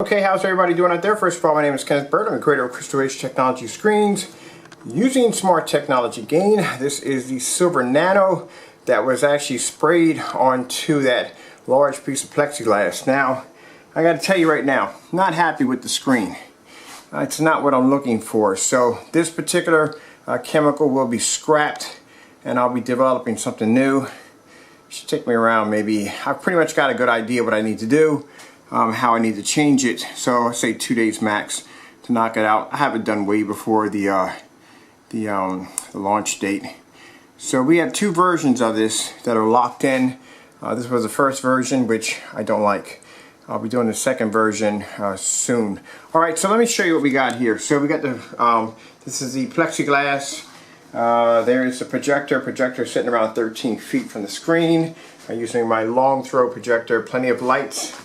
Okay, how's everybody doing out there? First of all, my name is Kenneth Bird. I'm the creator of Crystal Age Technology Screens using smart technology gain. This is the silver nano that was actually sprayed onto that large piece of plexiglass. Now, I got to tell you right now, not happy with the screen. It's not what I'm looking for. So this particular chemical will be scrapped and I'll be developing something new. It should take me around maybe, I've pretty much got a good idea what I need to do. How I need to change it, so I say 2 days max to knock it out. I have it done way before the launch date. So we have two versions of this that are locked in. This was the first version, which I don't like. I'll be doing the second version soon. All right, so let me show you what we got here. So we got the this is the plexiglass. There's the projector sitting around 13 feet from the screen. I'm using my long throw projector, plenty of lights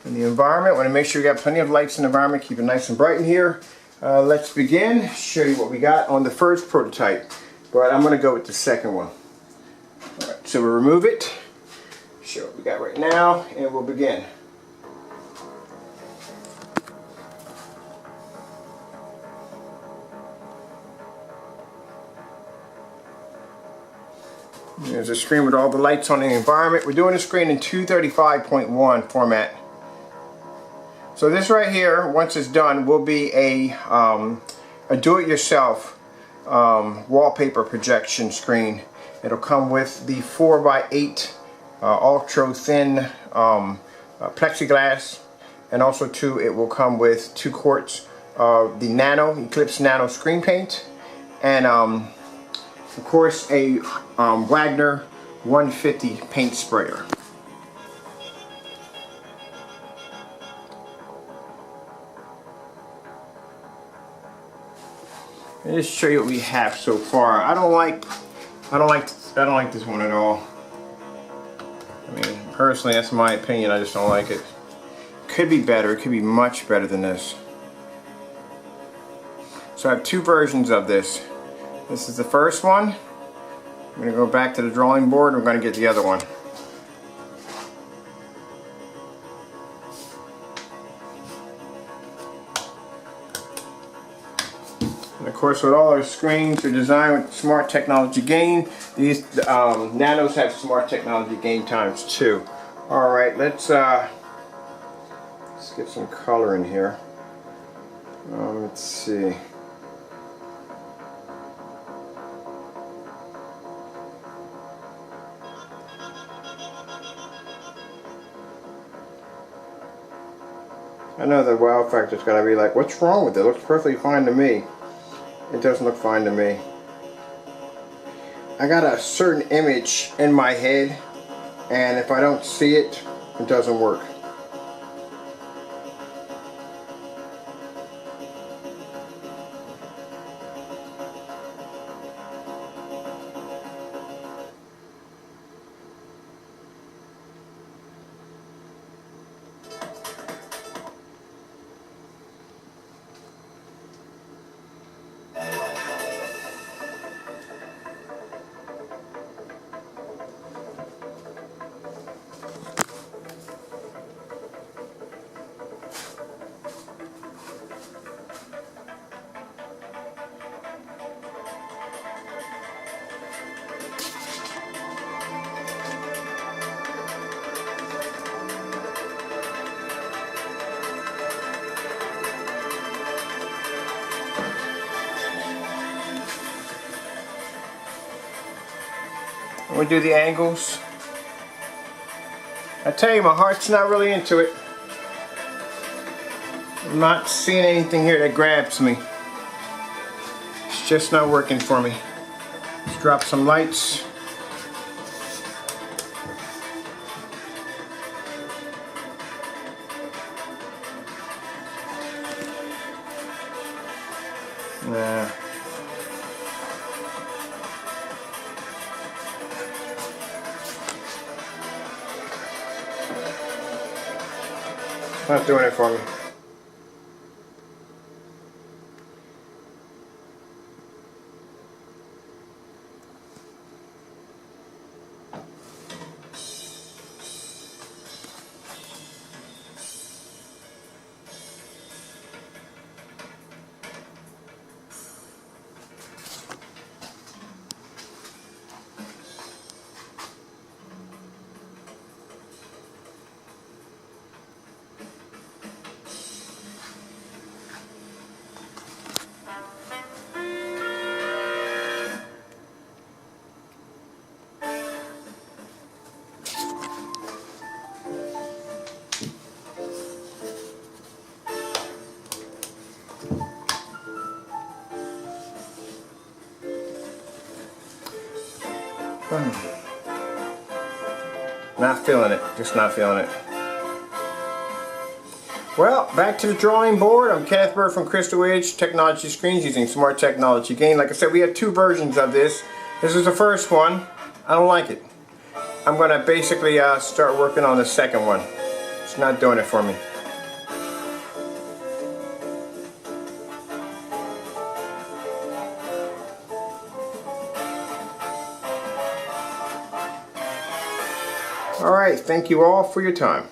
in the environment. Want to make sure you got plenty of lights in the environment, keep it nice and bright in here. Let's begin. Show you what we got on the first prototype, but I'm going to go with the second one. Alright, so we'll remove it, show what we got right now, and we'll begin. There's a screen with all the lights on in the environment. We're doing a screen in 235.1 format. So this right here, once it's done, will be a do-it-yourself wallpaper projection screen. It'll come with the 4x8 ultra thin plexiglass, and also too it will come with 2 quarts of the Nano Eclipse Nano screen paint, and of course a Wagner 150 paint sprayer. Let me just show you what we have so far. I don't like this one at all. I mean, personally, that's my opinion. I just don't like it. Could be better. It could be much better than this. So I have two versions of this. This is the first one. I'm going to go back to the drawing board. We're going to get the other one. And of course, with all our screens are designed with smart technology gain. These nanos have smart technology gain times 2. All right, let's get some color in here. Let's see. I know the wow factor's gonna be like, what's wrong with it? It looks perfectly fine to me. It doesn't look fine to me. I got a certain image in my head, and if I don't see it, it doesn't work. I'm going to do the angles. I tell you, my heart's not really into it. I'm not seeing anything here that grabs me. It's just not working for me. Let's drop some lights. Nah. Not doing it for me. Not feeling it, just not feeling it. Well, back to the drawing board. I'm Kenneth Bird from Crystal Edge Technology Screens using Smart Technology Gain. Like I said, we have two versions of this. This is the first one. I don't like it. I'm going to basically start working on the second one. It's not doing it for me. Alright, thank you all for your time.